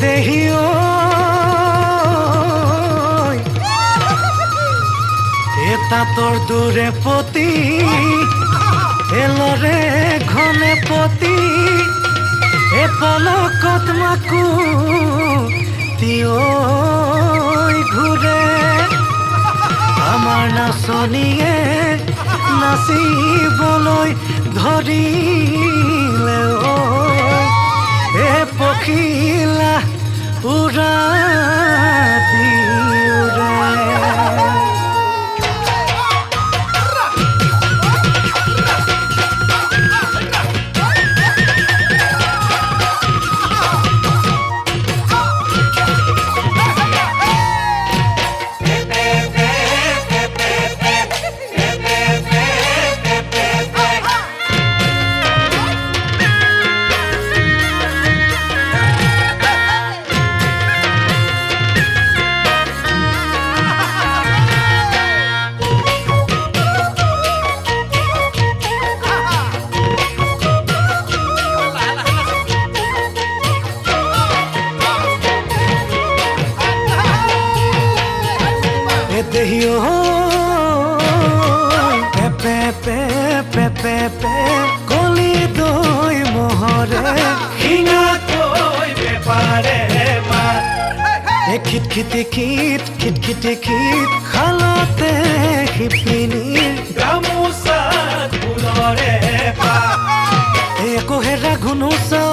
দেহিও এটা তোৰ দূৰে পতি এলৰে ঘনে পতি এ পলকত মাকু তিয়ৈ ঘূৰে আমাৰ নাচনীয়ে নাচিবলৈ ধৰিলে এ পখিলা উৰা দেহিও পেপে পেপে পেপে কলি দৈ মহৰে শিঙা কৈ বেপাৰে মাত এ খিটখিটি খিট খিটখিটি খিট খালতে শিপিনী গামোচাত ফুলৰে পাত একো হেৰা ঘুনুচা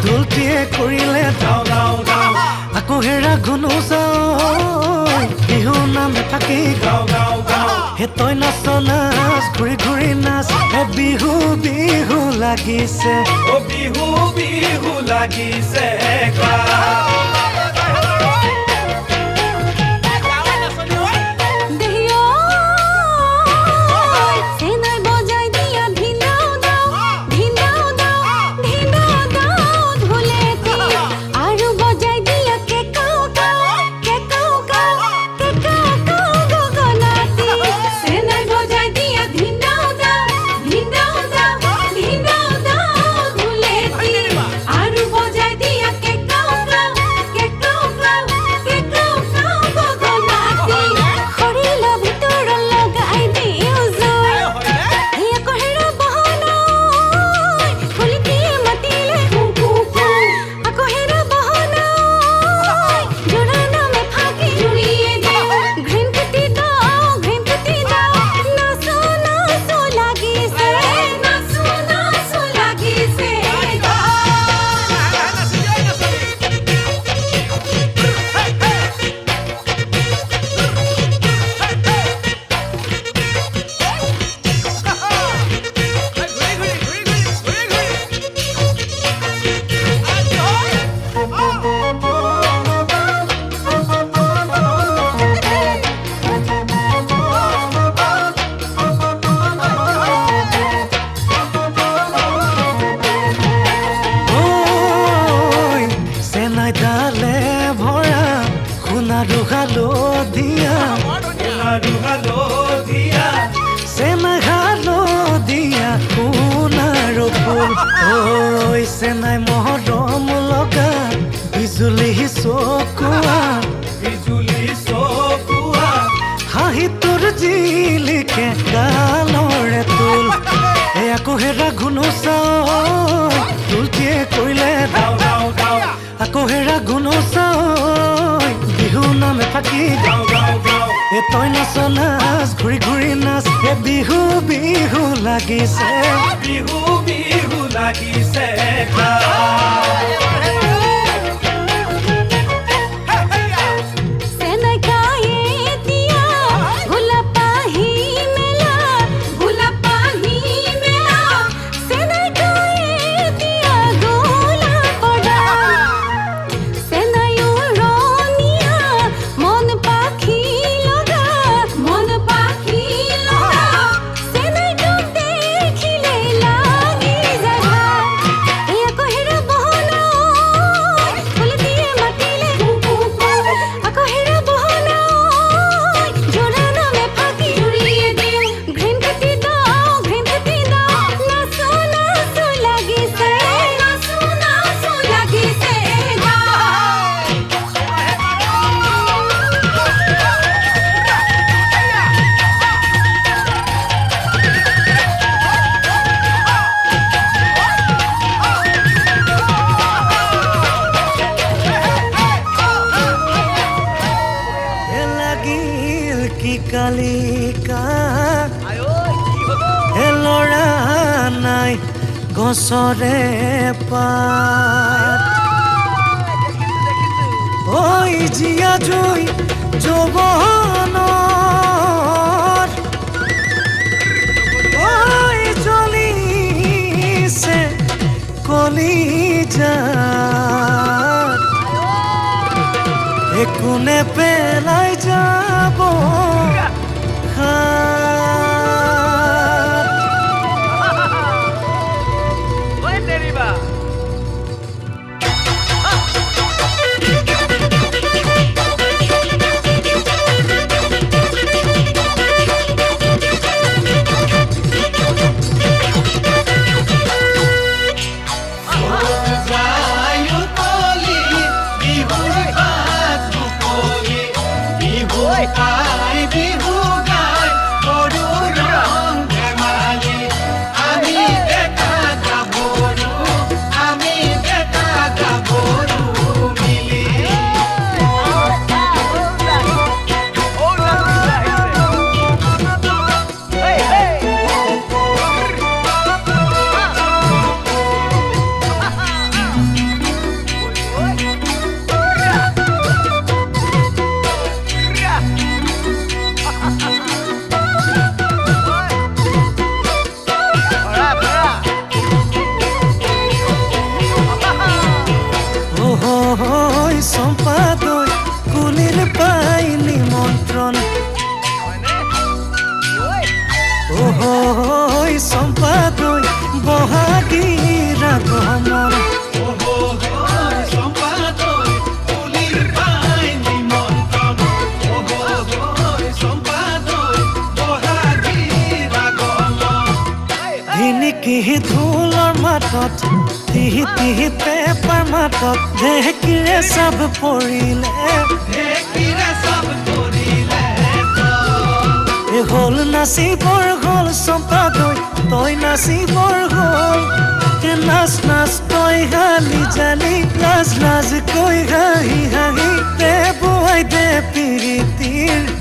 ঢোলটিয়ে কৰিলে গাও গাও গাও আকৌ হেৰা ঘুনুচা বিহু নামে থাকি গাও গাও গাও হে তই নাচ নাচ ঘূৰি ঘূৰি নাচ হে বিহু বিহু লাগিছে ও বিহু বিহু লাগিছে হালধীয়া চেনাই হালধীয়া সোণাৰ ফুল ঐ চেনাই মহৰম লগা বিজুলী চকুৱা হাঁহি তোৰ জিলিকে গালৰে তোল আকৌ হেৰা ঘুনুচা তুলটিয়ে কৰিলে দাও দাও দাও আকৌ হেৰা ঘুনুচা বিহু নামে থাকি গাও গাও গাও এ তই নাচ নাচ ঘূৰি ঘূৰি নাচ এ বিহু বিহু লাগিছে বিহু বিহু লাগিছে গছৰে পাত ঐ জীয়া জুই যৌৱনৰ ঐ জ্বলিছে কলিজাত একো নেপেলাই যাব সম্পাদক কুলিৰ পাই নিমন্ত্ৰণ সম্পাদক বহাগীৰ আগমন ধিনিকি ঢোলৰ মাতত তিহি তিহি পেপাৰ মাতত ঢেঁকীৰে চাব পৰিলে হ'ল নাচিবৰ হ'ল সম্পাদক তই নাচিবৰ হ'ল নাচ নাচ তই গালি জালি লাজ লাজ কৈ হাঁহি হাঁহি দে বুৱাই দে পিৰিতিৰ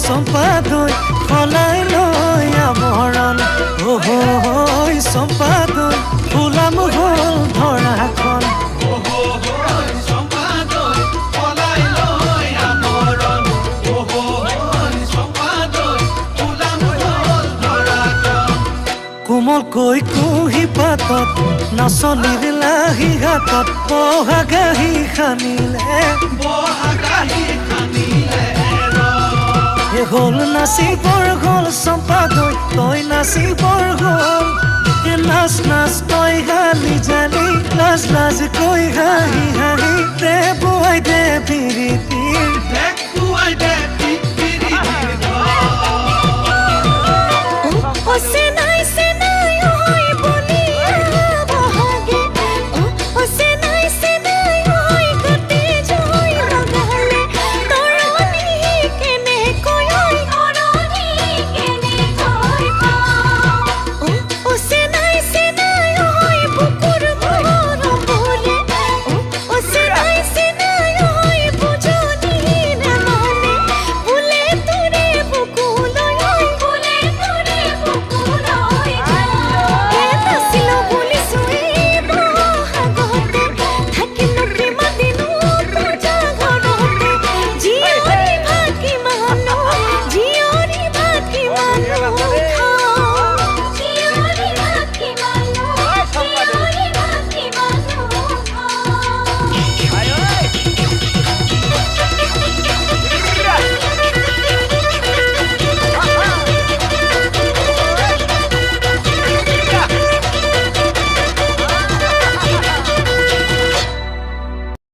সম্পাদক সলাই লৈ আৱৰণ সম্পাদক ফুলাম হ'ল ধৰাখন কোমলকৈ কুহি পাতত নাচনীৰ লাহি হাতত বহাগাহি খানিলে হ'ল নাচিবৰ হ'ল সম্পাদক তই নাচিবৰ হ'ল নাচ নাচ তই গালি জালি লাজ লাজ কৈ হাঁহি হাঁহি দে বুৱাই দে পিৰিতি